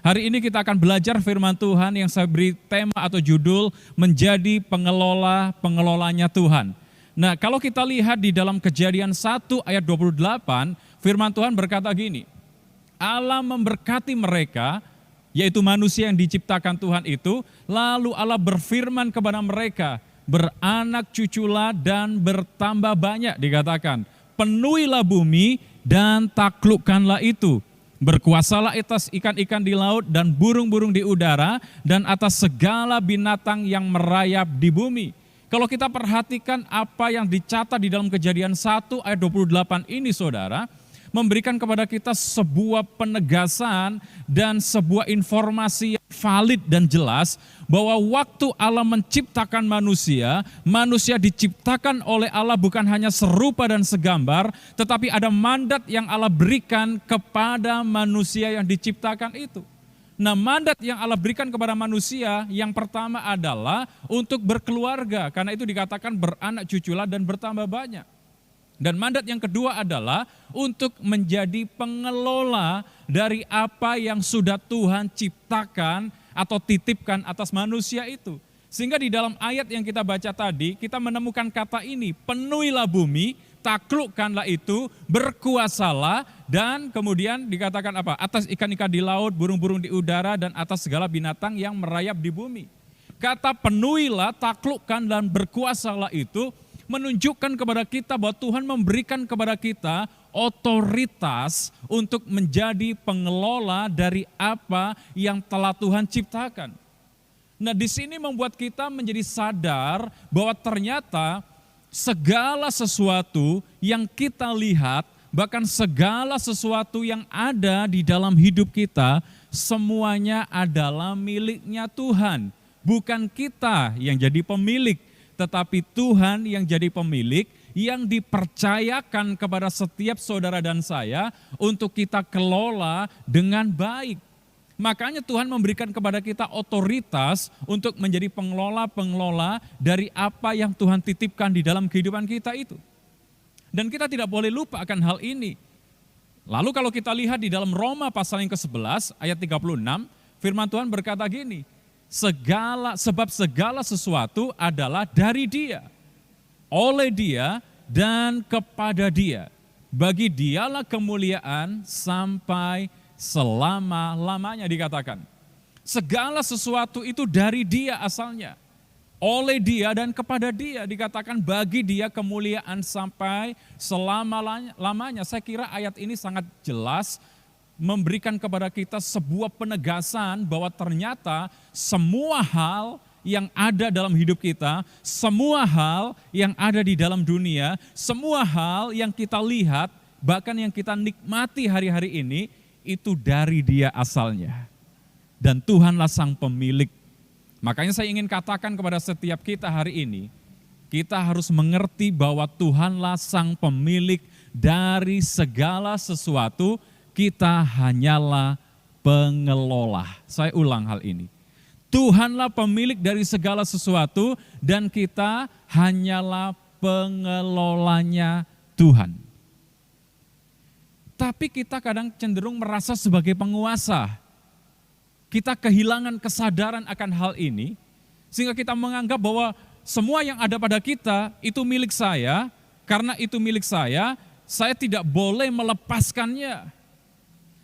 Hari ini kita akan belajar firman Tuhan yang saya beri tema atau judul menjadi pengelolanya Tuhan. Nah, kalau kita lihat di dalam Kejadian 1 ayat 28, firman Tuhan berkata gini, Allah memberkati mereka, yaitu manusia yang diciptakan Tuhan itu, lalu Allah berfirman kepada mereka, beranak cuculah dan bertambah banyak, dikatakan, penuhilah bumi dan taklukkanlah itu. Berkuasalah atas ikan-ikan di laut dan burung-burung di udara dan atas segala binatang yang merayap di bumi. Kalau kita perhatikan apa yang dicatat di dalam Kejadian 1 ayat 28 ini saudara, memberikan kepada kita sebuah penegasan dan sebuah informasi yang valid dan jelas bahwa waktu Allah menciptakan manusia, manusia diciptakan oleh Allah bukan hanya serupa dan segambar, tetapi ada mandat yang Allah berikan kepada manusia yang diciptakan itu. Nah, mandat yang Allah berikan kepada manusia yang pertama adalah untuk berkeluarga, karena itu dikatakan beranak cuculah dan bertambah banyak. Dan mandat yang kedua adalah untuk menjadi pengelola dari apa yang sudah Tuhan ciptakan atau titipkan atas manusia itu. Sehingga di dalam ayat yang kita baca tadi, kita menemukan kata ini, penuhilah bumi, taklukkanlah itu, berkuasalah, dan kemudian dikatakan apa? Atas ikan-ikan di laut, burung-burung di udara, dan atas segala binatang yang merayap di bumi. Kata penuhilah, taklukkan, dan berkuasalah itu menunjukkan kepada kita bahwa Tuhan memberikan kepada kita otoritas untuk menjadi pengelola dari apa yang telah Tuhan ciptakan. Nah, di sini membuat kita menjadi sadar bahwa ternyata segala sesuatu yang kita lihat, bahkan segala sesuatu yang ada di dalam hidup kita, semuanya adalah miliknya Tuhan. Bukan kita yang jadi pemilik, tetapi Tuhan yang jadi pemilik, yang dipercayakan kepada setiap saudara dan saya untuk kita kelola dengan baik. Makanya Tuhan memberikan kepada kita otoritas untuk menjadi pengelola-pengelola dari apa yang Tuhan titipkan di dalam kehidupan kita itu. Dan kita tidak boleh lupa akan hal ini. Lalu kalau kita lihat di dalam Roma pasal yang ke-11 ayat 36, firman Tuhan berkata gini, sebab segala sesuatu adalah dari Dia, oleh Dia, dan kepada Dia. Bagi Dialah kemuliaan sampai selama-lamanya, dikatakan. Segala sesuatu itu dari Dia asalnya, oleh Dia dan kepada Dia, dikatakan bagi Dia kemuliaan sampai selama-lamanya. Saya kira ayat ini sangat jelas memberikan kepada kita sebuah penegasan bahwa ternyata semua hal yang ada dalam hidup kita, semua hal yang ada di dalam dunia, semua hal yang kita lihat, bahkan yang kita nikmati hari-hari ini, itu dari Dia asalnya. Dan Tuhanlah sang pemilik. Makanya saya ingin katakan kepada setiap kita hari ini, kita harus mengerti bahwa Tuhanlah sang pemilik dari segala sesuatu. Kita hanyalah pengelola. Saya ulang hal ini. Tuhanlah pemilik dari segala sesuatu dan kita hanyalah pengelolanya Tuhan. Tapi kita kadang cenderung merasa sebagai penguasa. Kita kehilangan kesadaran akan hal ini sehingga kita menganggap bahwa semua yang ada pada kita itu milik saya. Karena itu milik saya tidak boleh melepaskannya.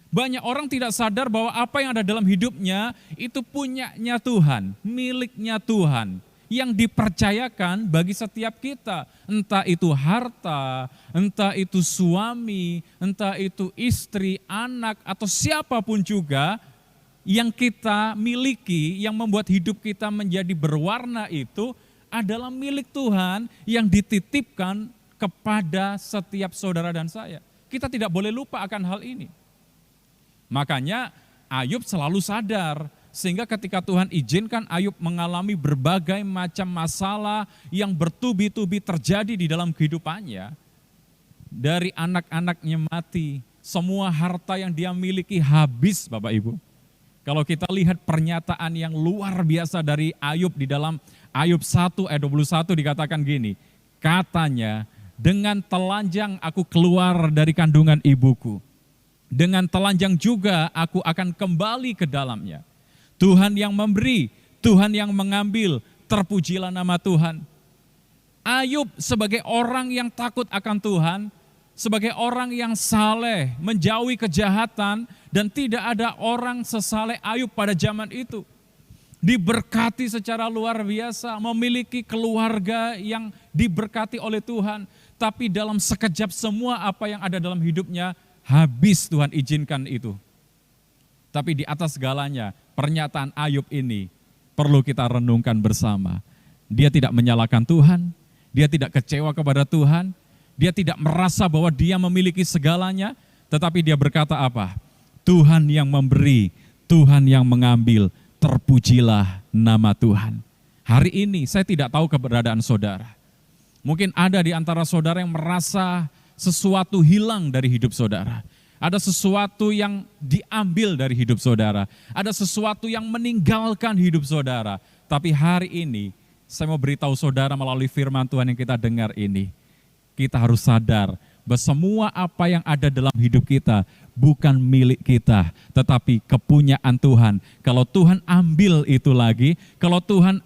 Banyak orang tidak sadar bahwa apa yang ada dalam hidupnya itu punyanya Tuhan, miliknya Tuhan, yang dipercayakan bagi setiap kita. Entah itu harta, entah itu suami, entah itu istri, anak, atau siapapun juga yang kita miliki, yang membuat hidup kita menjadi berwarna itu adalah milik Tuhan yang dititipkan kepada setiap saudara dan saya. Kita tidak boleh lupa akan hal ini. Makanya Ayub selalu sadar, sehingga ketika Tuhan izinkan Ayub mengalami berbagai macam masalah yang bertubi-tubi terjadi di dalam kehidupannya, dari anak-anaknya mati, semua harta yang dia miliki habis Bapak Ibu. Kalau kita lihat pernyataan yang luar biasa dari Ayub di dalam Ayub 1 ayat 21 dikatakan gini, katanya, dengan telanjang aku keluar dari kandungan ibuku. dengan telanjang juga aku akan kembali ke dalamnya. Tuhan yang memberi, Tuhan yang mengambil, terpujilah nama Tuhan. Ayub sebagai orang yang takut akan Tuhan, sebagai orang yang saleh, menjauhi kejahatan, dan tidak ada orang sesaleh Ayub pada zaman itu. Diberkati secara luar biasa, memiliki keluarga yang diberkati oleh Tuhan. Tapi dalam sekejap semua apa yang ada dalam hidupnya, habis Tuhan izinkan itu. Tapi di atas segalanya, pernyataan Ayub ini perlu kita renungkan bersama. Dia tidak menyalahkan Tuhan, dia tidak kecewa kepada Tuhan, dia tidak merasa bahwa dia memiliki segalanya, tetapi dia berkata apa? Tuhan yang memberi, Tuhan yang mengambil, terpujilah nama Tuhan. Hari ini saya tidak tahu keberadaan saudara. Mungkin ada di antara saudara yang merasa sesuatu hilang dari hidup saudara. Ada sesuatu yang diambil dari hidup saudara. Ada sesuatu yang meninggalkan hidup saudara. Tapi hari ini saya mau beritahu saudara melalui firman Tuhan yang kita dengar ini. Kita harus sadar bahwa semua apa yang ada dalam hidup kita bukan milik kita, tetapi kepunyaan Tuhan. Kalau Tuhan ambil itu lagi, kalau Tuhan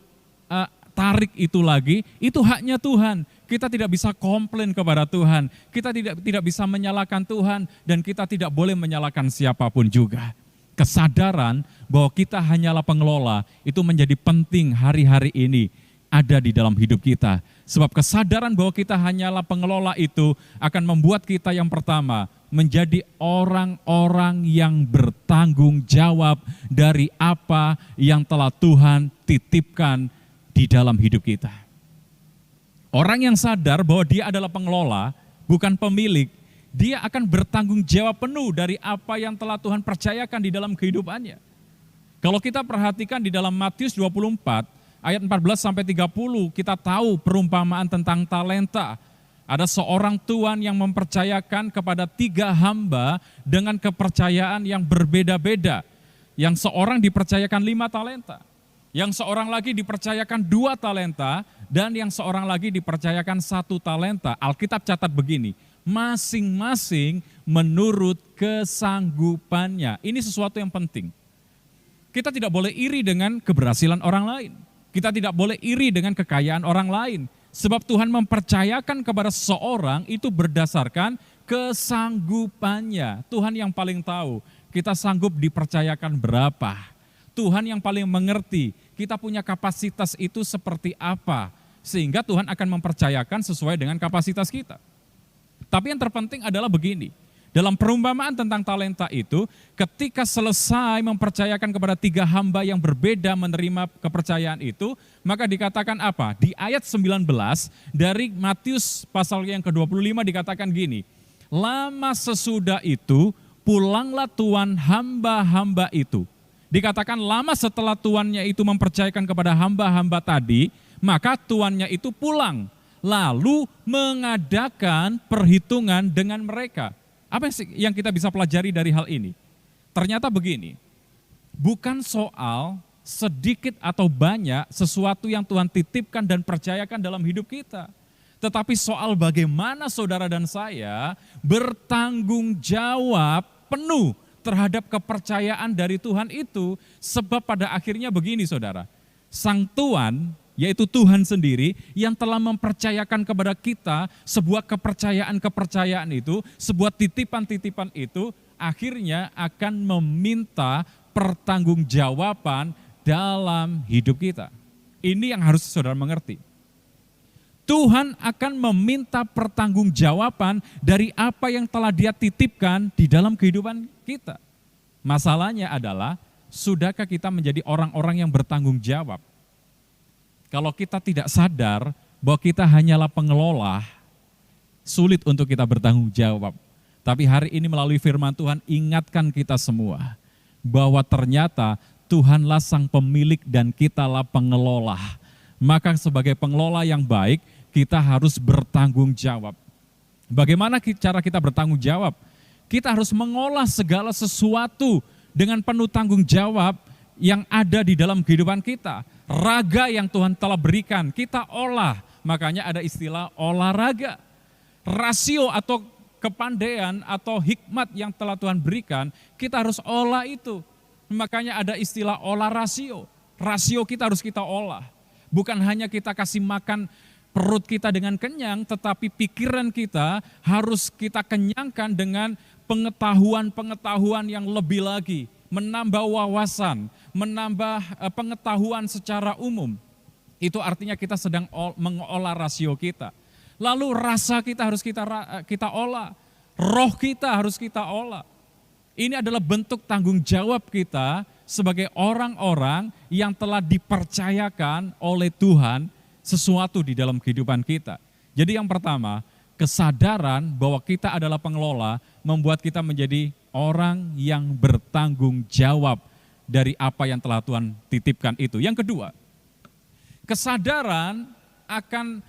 tarik itu lagi, itu haknya Tuhan. Kita tidak bisa komplain kepada Tuhan, kita tidak bisa menyalahkan Tuhan, dan kita tidak boleh menyalahkan siapapun juga. Kesadaran bahwa kita hanyalah pengelola, itu menjadi penting hari-hari ini ada di dalam hidup kita. Sebab kesadaran bahwa kita hanyalah pengelola itu akan membuat kita yang pertama menjadi orang-orang yang bertanggung jawab dari apa yang telah Tuhan titipkan di dalam hidup kita. Orang yang sadar bahwa dia adalah pengelola, bukan pemilik, dia akan bertanggung jawab penuh dari apa yang telah Tuhan percayakan di dalam kehidupannya. Kalau kita perhatikan di dalam Matius 24, ayat 14-30, kita tahu perumpamaan tentang talenta. Ada seorang tuan yang mempercayakan kepada 3 hamba dengan kepercayaan yang berbeda-beda. Yang seorang dipercayakan 5 talenta. Yang seorang lagi dipercayakan 2 talenta, dan yang seorang lagi dipercayakan 1 talenta. Alkitab catat begini, masing-masing menurut kesanggupannya. Ini sesuatu yang penting. Kita tidak boleh iri dengan keberhasilan orang lain. Kita tidak boleh iri dengan kekayaan orang lain. Sebab Tuhan mempercayakan kepada seseorang itu berdasarkan kesanggupannya. Tuhan yang paling tahu kita sanggup dipercayakan berapa. Tuhan yang paling mengerti kita punya kapasitas itu seperti apa. Sehingga Tuhan akan mempercayakan sesuai dengan kapasitas kita. Tapi yang terpenting adalah begini. Dalam perumpamaan tentang talenta itu, ketika selesai mempercayakan kepada 3 hamba yang berbeda menerima kepercayaan itu, maka dikatakan apa? Di ayat 19 dari Matius pasal yang ke-25 dikatakan gini, lama sesudah itu pulanglah tuan hamba-hamba itu. Dikatakan lama setelah tuannya itu mempercayakan kepada hamba-hamba tadi, maka tuannya itu pulang, lalu mengadakan perhitungan dengan mereka. Apa yang kita bisa pelajari dari hal ini? Ternyata begini, bukan soal sedikit atau banyak sesuatu yang Tuhan titipkan dan percayakan dalam hidup kita. Tetapi soal bagaimana saudara dan saya bertanggung jawab penuh terhadap kepercayaan dari Tuhan itu. Sebab pada akhirnya begini saudara, Sang Tuan, yaitu Tuhan sendiri yang telah mempercayakan kepada kita sebuah kepercayaan-kepercayaan itu, sebuah titipan-titipan itu, akhirnya akan meminta pertanggungjawaban dalam hidup kita. Ini yang harus saudara mengerti. Tuhan akan meminta pertanggungjawaban dari apa yang telah Dia titipkan di dalam kehidupan kita. Masalahnya adalah, sudahkah kita menjadi orang-orang yang bertanggung jawab? Kalau kita tidak sadar bahwa kita hanyalah pengelola, sulit untuk kita bertanggung jawab. Tapi hari ini melalui firman Tuhan ingatkan kita semua bahwa ternyata Tuhanlah sang pemilik dan kitalah pengelola. Maka sebagai pengelola yang baik, kita harus bertanggung jawab. Bagaimana cara kita bertanggung jawab? Kita harus mengolah segala sesuatu dengan penuh tanggung jawab yang ada di dalam kehidupan kita. Raga yang Tuhan telah berikan, kita olah. Makanya ada istilah olahraga. Rasio atau kepandaian atau hikmat yang telah Tuhan berikan, kita harus olah itu. Makanya ada istilah olah rasio. Rasio kita harus kita olah. Bukan hanya kita kasih makan perut kita dengan kenyang, tetapi pikiran kita harus kita kenyangkan dengan pengetahuan-pengetahuan yang lebih lagi. Menambah wawasan, menambah pengetahuan secara umum. Itu artinya kita sedang mengolah rasio kita. Lalu rasa kita harus kita olah, roh kita harus kita olah. Ini adalah bentuk tanggung jawab kita sebagai orang-orang yang telah dipercayakan oleh Tuhan sesuatu di dalam kehidupan kita. Jadi yang pertama, kesadaran bahwa kita adalah pengelola membuat kita menjadi orang yang bertanggung jawab dari apa yang telah Tuhan titipkan itu. Yang kedua, kesadaran akan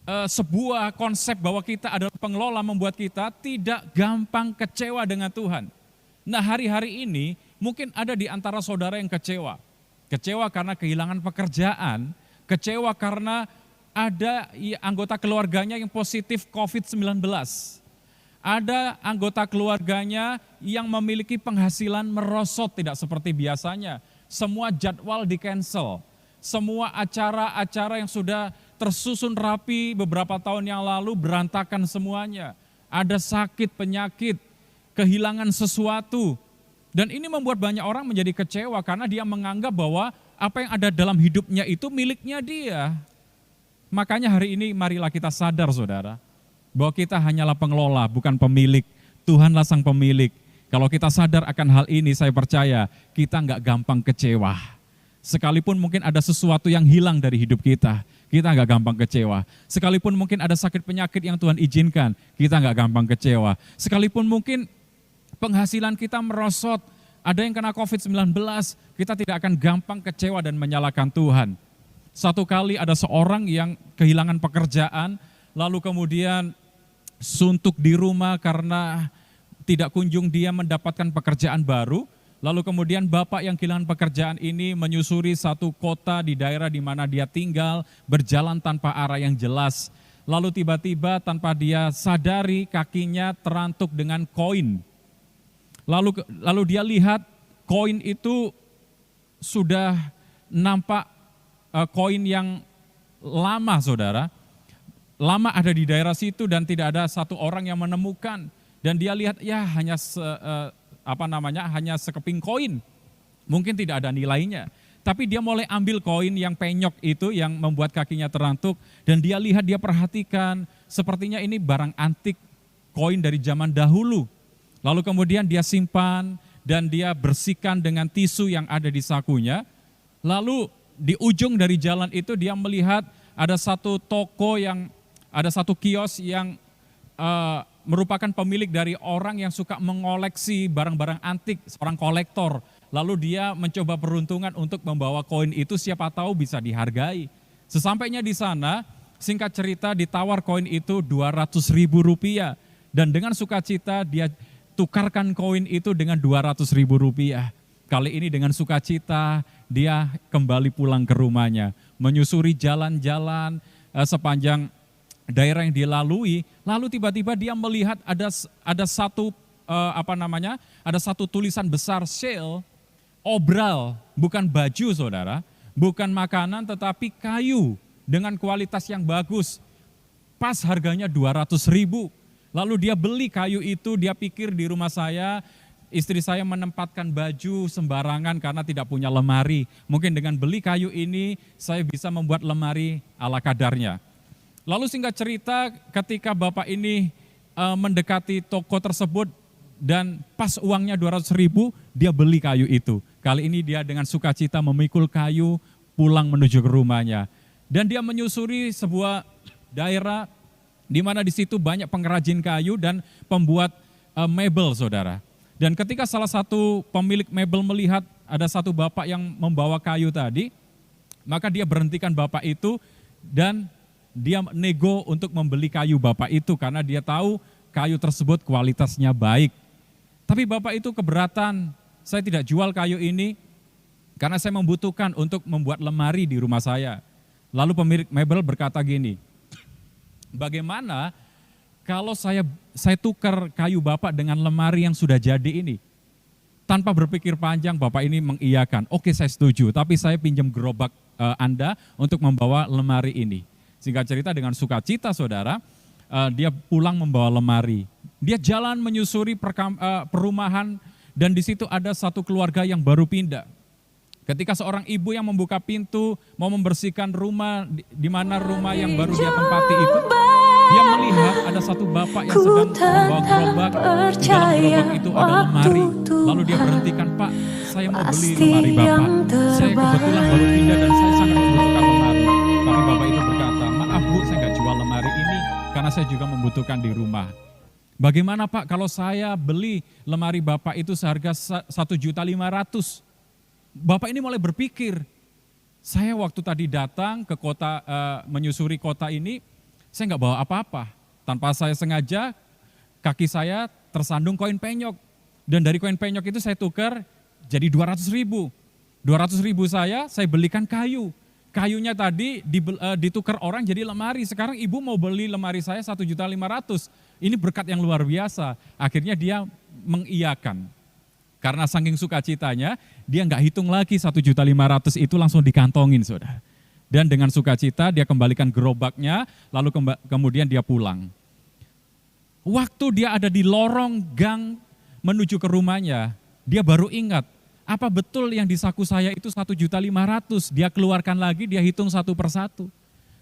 sebuah konsep bahwa kita adalah pengelola membuat kita tidak gampang kecewa dengan Tuhan. Nah, hari-hari ini mungkin ada di antara saudara yang kecewa. Kecewa karena kehilangan pekerjaan, kecewa karena ada anggota keluarganya yang positif COVID-19. Ada anggota keluarganya yang memiliki penghasilan merosot tidak seperti biasanya. Semua jadwal di-cancel. Semua acara-acara yang sudah tersusun rapi beberapa tahun yang lalu berantakan semuanya. Ada sakit, penyakit, kehilangan sesuatu. Dan ini membuat banyak orang menjadi kecewa karena dia menganggap bahwa apa yang ada dalam hidupnya itu miliknya dia. Makanya hari ini marilah kita sadar saudara, bahwa kita hanyalah pengelola bukan pemilik. Tuhanlah sang pemilik. Kalau kita sadar akan hal ini, saya percaya kita nggak gampang kecewa. Sekalipun mungkin ada sesuatu yang hilang dari hidup kita nggak gampang kecewa. Sekalipun mungkin ada sakit penyakit yang Tuhan izinkan, kita nggak gampang kecewa. Sekalipun mungkin penghasilan kita merosot, ada yang kena COVID-19, kita tidak akan gampang kecewa dan menyalahkan Tuhan. Satu kali ada seorang yang kehilangan pekerjaan, lalu kemudian suntuk di rumah karena tidak kunjung dia mendapatkan pekerjaan baru. Lalu kemudian bapak yang kehilangan pekerjaan ini menyusuri satu kota di daerah di mana dia tinggal, berjalan tanpa arah yang jelas. Lalu tiba-tiba tanpa dia sadari kakinya terantuk dengan koin. Lalu dia lihat koin itu sudah nampak koin yang lama saudara. Lama ada di daerah situ dan tidak ada satu orang yang menemukan. Dan dia lihat ya hanya hanya sekeping koin, mungkin tidak ada nilainya. Tapi dia mulai ambil koin yang penyok itu yang membuat kakinya terantuk dan dia lihat, dia perhatikan, sepertinya ini barang antik, koin dari zaman dahulu. Lalu kemudian dia simpan dan dia bersihkan dengan tisu yang ada di sakunya. Lalu di ujung dari jalan itu dia melihat ada satu kios yang merupakan pemilik dari orang yang suka mengoleksi barang-barang antik, seorang kolektor. Lalu dia mencoba peruntungan untuk membawa koin itu, siapa tahu bisa dihargai. Sesampainya di sana, singkat cerita ditawar koin itu 200.000 rupiah. Dan dengan sukacita dia tukarkan koin itu dengan 200.000 rupiah. Kali ini dengan sukacita dia kembali pulang ke rumahnya. Menyusuri jalan-jalan sepanjang daerah yang dilalui, lalu tiba-tiba dia melihat ada satu tulisan besar sale, obral, bukan baju saudara, bukan makanan tetapi kayu dengan kualitas yang bagus. Pas harganya 200.000. Lalu dia beli kayu itu, dia pikir di rumah saya, istri saya menempatkan baju sembarangan karena tidak punya lemari. Mungkin dengan beli kayu ini saya bisa membuat lemari ala kadarnya. Lalu singkat cerita ketika bapak ini mendekati toko tersebut dan pas uangnya 200.000, dia beli kayu itu. Kali ini dia dengan sukacita memikul kayu pulang menuju ke rumahnya. Dan dia menyusuri sebuah daerah di mana di situ banyak pengrajin kayu dan pembuat mebel saudara. Dan ketika salah satu pemilik mebel melihat ada satu bapak yang membawa kayu tadi, maka dia berhentikan bapak itu dan dia nego untuk membeli kayu bapak itu karena dia tahu kayu tersebut kualitasnya baik. Tapi bapak itu keberatan, saya tidak jual kayu ini karena saya membutuhkan untuk membuat lemari di rumah saya. Lalu pemilik mebel berkata gini, bagaimana kalau saya saya tukar kayu Bapak dengan lemari yang sudah jadi ini. Tanpa berpikir panjang, Bapak ini mengiyakan, oke saya setuju, tapi saya pinjam gerobak Anda untuk membawa lemari ini. Singkat cerita dengan sukacita saudara, dia pulang membawa lemari. Dia jalan menyusuri perumahan dan di situ ada satu keluarga yang baru pindah. Ketika seorang ibu yang membuka pintu mau membersihkan rumah di mana rumah yang baru dia tempati itu, dia melihat ada satu bapak yang sedang membawa gerobak. Di dalam gerobak itu ada lemari. Lalu dia berhentikan, Pak, saya mau beli lemari Bapak. Saya kebetulan baru pindah dan saya sangat membutuhkan lemari. Tapi bapak itu berkata, maaf Bu, saya nggak jual lemari ini karena saya juga membutuhkan di rumah. Bagaimana Pak kalau saya beli lemari Bapak itu seharga 1.500.000? Bapak ini mulai berpikir, saya waktu tadi datang ke kota, menyusuri kota ini, saya nggak bawa apa-apa. Tanpa saya sengaja, kaki saya tersandung koin penyok. Dan dari koin penyok itu saya tukar jadi 200.000. 200.000 saya belikan kayu. Kayunya tadi ditukar orang jadi lemari. Sekarang ibu mau beli lemari saya 1.500.000. Ini berkat yang luar biasa. Akhirnya dia mengiyakan. Karena saking sukacitanya, dia nggak hitung lagi 1.500.000 itu langsung dikantongin saudara. Dan dengan sukacita dia kembalikan gerobaknya, lalu kemudian dia pulang. Waktu dia ada di lorong gang menuju ke rumahnya, dia baru ingat, apa betul yang di saku saya itu 1.500.000, dia keluarkan lagi, dia hitung satu persatu.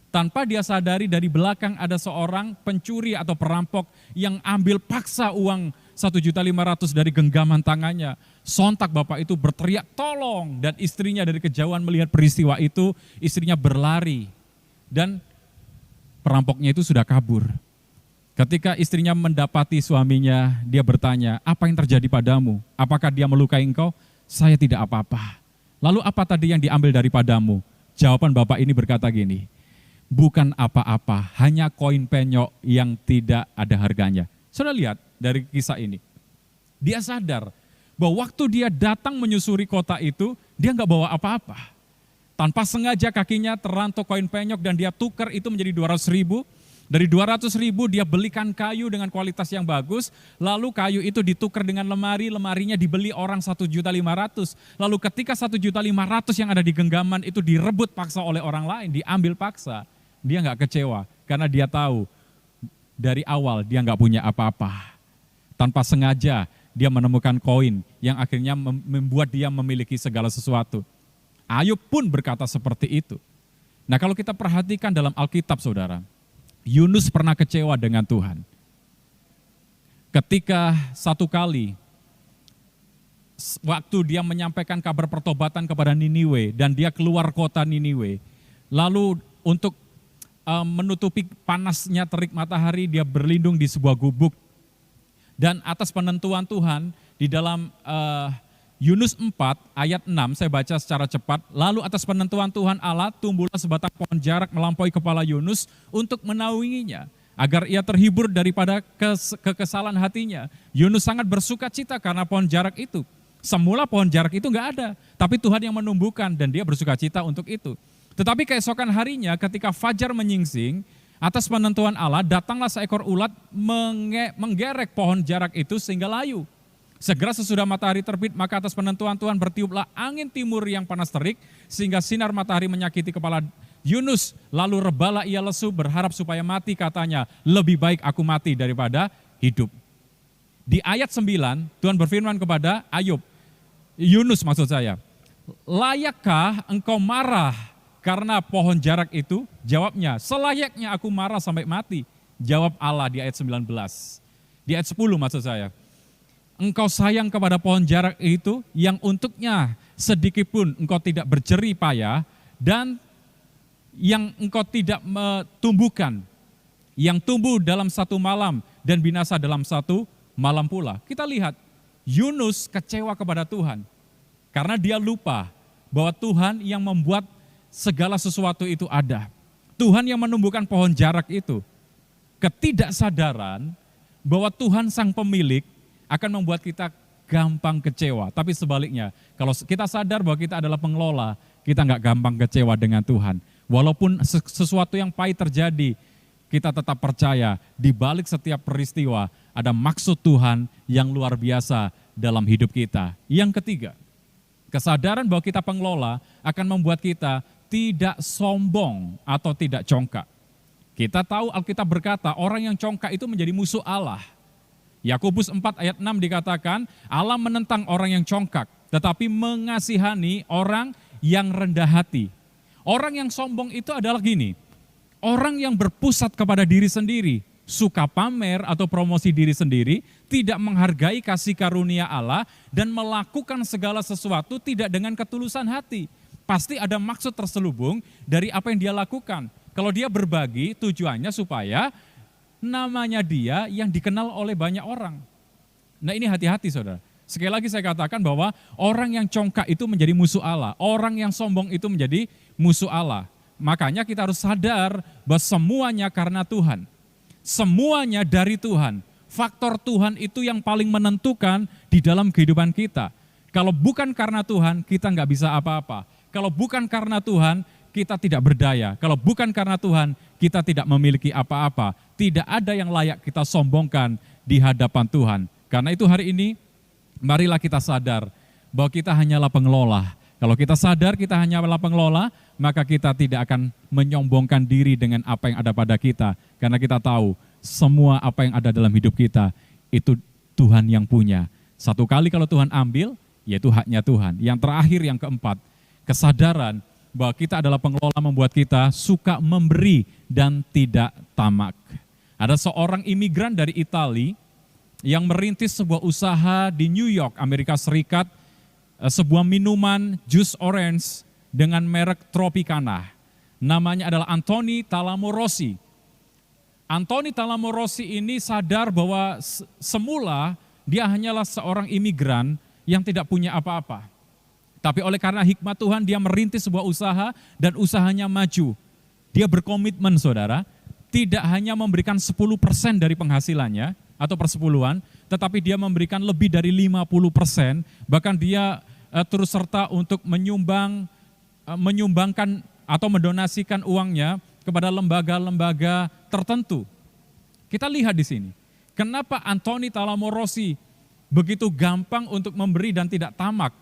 Tanpa dia sadari dari belakang ada seorang pencuri atau perampok yang ambil paksa uang 1.500.000 dari genggaman tangannya. Sontak bapak itu berteriak tolong dan istrinya dari kejauhan melihat peristiwa itu, istrinya berlari dan perampoknya itu sudah kabur. Ketika istrinya mendapati suaminya, dia bertanya, apa yang terjadi padamu? Apakah dia melukai engkau? Saya tidak apa-apa. Lalu apa tadi yang diambil daripadamu? Jawaban bapak ini berkata gini, bukan apa-apa, hanya koin penyok yang tidak ada harganya. Saudara lihat dari kisah ini, dia sadar bahwa waktu dia datang menyusuri kota itu, dia nggak bawa apa-apa. Tanpa sengaja kakinya terantuk koin penyok dan dia tukar itu menjadi 200.000. Dari 200.000 dia belikan kayu dengan kualitas yang bagus, lalu kayu itu ditukar dengan lemari, lemarinya dibeli orang 1.500.000. Lalu ketika 1.500.000 yang ada di genggaman itu direbut paksa oleh orang lain, diambil paksa, dia nggak kecewa karena dia tahu dari awal dia nggak punya apa-apa. Tanpa sengaja dia menemukan koin yang akhirnya membuat dia memiliki segala sesuatu. Ayub pun berkata seperti itu. Nah kalau kita perhatikan dalam Alkitab saudara, Yunus pernah kecewa dengan Tuhan. Ketika satu kali, waktu dia menyampaikan kabar pertobatan kepada Niniwe dan dia keluar kota Niniwe, lalu untuk menutupi panasnya terik matahari, dia berlindung di sebuah gubuk. Dan atas penentuan Tuhan, di dalam Yunus 4 ayat 6, saya baca secara cepat, lalu atas penentuan Tuhan Allah, tumbuhlah sebatang pohon jarak melampaui kepala Yunus untuk menaunginya, agar ia terhibur daripada kekesalan hatinya. Yunus sangat bersuka cita karena pohon jarak itu. Semula pohon jarak itu enggak ada, tapi Tuhan yang menumbuhkan dan dia bersuka cita untuk itu. Tetapi keesokan harinya ketika fajar menyingsing, atas penentuan Allah datanglah seekor ulat menggerek pohon jarak itu sehingga layu. Segera sesudah matahari terbit, maka atas penentuan Tuhan bertiuplah angin timur yang panas terik, sehingga sinar matahari menyakiti kepala Yunus. Lalu rebalah ia lesu, berharap supaya mati, katanya, lebih baik aku mati daripada hidup. Di ayat 9, Tuhan berfirman kepada Ayub, Yunus maksud saya, layakkah engkau marah karena pohon jarak itu? Jawabnya, selayaknya aku marah sampai mati. Jawab Allah di ayat 19. Di ayat 10 maksud saya, engkau sayang kepada pohon jarak itu yang untuknya sedikit pun engkau tidak berjerih payah dan yang engkau tidak tumbuhkan, yang tumbuh dalam satu malam dan binasa dalam satu malam pula. Kita lihat Yunus kecewa kepada Tuhan karena dia lupa bahwa Tuhan yang membuat segala sesuatu itu ada. Tuhan yang menumbuhkan pohon jarak itu. Ketidaksadaran bahwa Tuhan sang pemilik akan membuat kita gampang kecewa. Tapi sebaliknya, kalau kita sadar bahwa kita adalah pengelola, kita nggak gampang kecewa dengan Tuhan. Walaupun sesuatu yang pahit terjadi, kita tetap percaya di balik setiap peristiwa ada maksud Tuhan yang luar biasa dalam hidup kita. Yang ketiga, kesadaran bahwa kita pengelola akan membuat kita tidak sombong atau tidak congkak. Kita tahu Alkitab berkata orang yang congkak itu menjadi musuh Allah. Yakobus 4 ayat 6 dikatakan, Allah menentang orang yang congkak, tetapi mengasihani orang yang rendah hati. Orang yang sombong itu adalah gini, orang yang berpusat kepada diri sendiri, suka pamer atau promosi diri sendiri, tidak menghargai kasih karunia Allah, dan melakukan segala sesuatu tidak dengan ketulusan hati. Pasti ada maksud terselubung dari apa yang dia lakukan. Kalau dia berbagi, tujuannya supaya namanya dia yang dikenal oleh banyak orang. Nah ini hati-hati saudara. Sekali lagi saya katakan bahwa orang yang congkak itu menjadi musuh Allah. Orang yang sombong itu menjadi musuh Allah. Makanya kita harus sadar bahwa semuanya karena Tuhan. Semuanya dari Tuhan. Faktor Tuhan itu yang paling menentukan di dalam kehidupan kita. Kalau bukan karena Tuhan, kita nggak bisa apa-apa. Kalau bukan karena Tuhan, kita tidak berdaya. Kalau bukan karena Tuhan, kita tidak memiliki apa-apa. Tidak ada yang layak kita sombongkan di hadapan Tuhan. Karena itu hari ini, marilah kita sadar bahwa kita hanyalah pengelola. Kalau kita sadar kita hanyalah pengelola, maka kita tidak akan menyombongkan diri dengan apa yang ada pada kita. Karena kita tahu semua apa yang ada dalam hidup kita, itu Tuhan yang punya. Satu kali kalau Tuhan ambil, yaitu haknya Tuhan. Yang terakhir, yang keempat, kesadaran bahwa kita adalah pengelola membuat kita suka memberi dan tidak tamak. Ada seorang imigran dari Italia yang merintis sebuah usaha di New York, Amerika Serikat, sebuah minuman jus orange dengan merek Tropicana. Namanya adalah Anthony Talamorossi. Anthony Talamorossi ini sadar bahwa semula dia hanyalah seorang imigran yang tidak punya apa-apa. Tapi oleh karena hikmat Tuhan dia merintis sebuah usaha dan usahanya maju. Dia berkomitmen saudara, tidak hanya memberikan 10% dari penghasilannya atau persepuluhan, tetapi dia memberikan lebih dari 50%, bahkan dia turut serta untuk menyumbangkan atau mendonasikan uangnya kepada lembaga-lembaga tertentu. Kita lihat di sini, kenapa Anthony Talamorossi begitu gampang untuk memberi dan tidak tamak?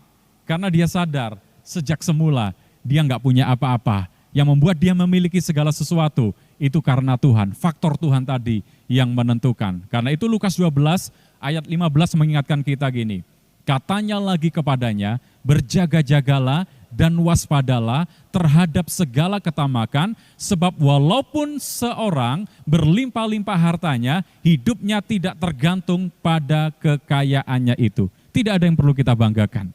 Karena dia sadar sejak semula dia nggak punya apa-apa. Yang membuat dia memiliki segala sesuatu itu karena Tuhan. Faktor Tuhan tadi yang menentukan. Karena itu Lukas 12 ayat 15 mengingatkan kita gini. Katanya lagi kepadanya, berjaga-jagalah dan waspadalah terhadap segala ketamakan, sebab walaupun seorang berlimpah-limpah hartanya, hidupnya tidak tergantung pada kekayaannya itu. Tidak ada yang perlu kita banggakan.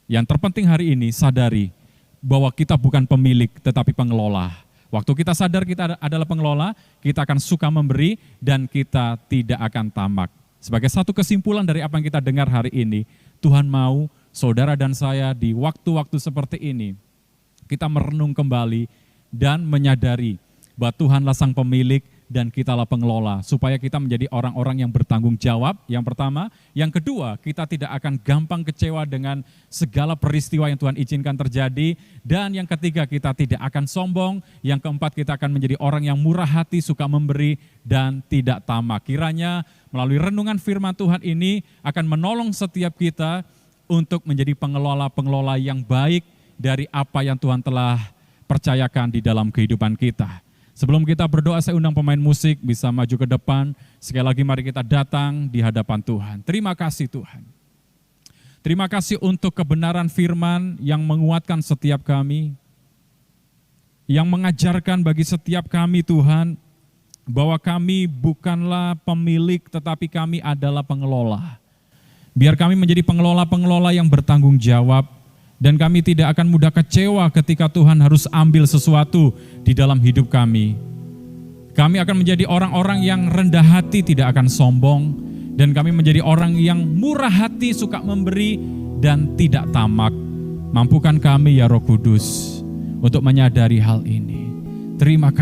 Yang terpenting hari ini sadari bahwa kita bukan pemilik tetapi pengelola. Waktu kita sadar kita adalah pengelola, kita akan suka memberi dan kita tidak akan tamak. Sebagai satu kesimpulan dari apa yang kita dengar hari ini, Tuhan mau saudara dan saya di waktu-waktu seperti ini, kita merenung kembali dan menyadari bahwa Tuhanlah sang pemilik dan kitalah pengelola, supaya kita menjadi orang-orang yang bertanggung jawab, yang pertama. Yang kedua, kita tidak akan gampang kecewa dengan segala peristiwa yang Tuhan izinkan terjadi. Dan yang ketiga, kita tidak akan sombong. Yang keempat, kita akan menjadi orang yang murah hati, suka memberi, dan tidak tamak. Kiranya melalui renungan firman Tuhan ini akan menolong setiap kita untuk menjadi pengelola-pengelola yang baik dari apa yang Tuhan telah percayakan di dalam kehidupan kita. Sebelum kita berdoa, saya undang pemain musik bisa maju ke depan. Sekali lagi mari kita datang di hadapan Tuhan. Terima kasih Tuhan. Terima kasih untuk kebenaran firman yang menguatkan setiap kami. Yang mengajarkan bagi setiap kami Tuhan, bahwa kami bukanlah pemilik tetapi kami adalah pengelola. Biar kami menjadi pengelola-pengelola yang bertanggung jawab. Dan kami tidak akan mudah kecewa ketika Tuhan harus ambil sesuatu di dalam hidup kami. Kami akan menjadi orang-orang yang rendah hati, tidak akan sombong. Dan kami menjadi orang yang murah hati, suka memberi dan tidak tamak. Mampukan kami ya Roh Kudus untuk menyadari hal ini. Terima kasih.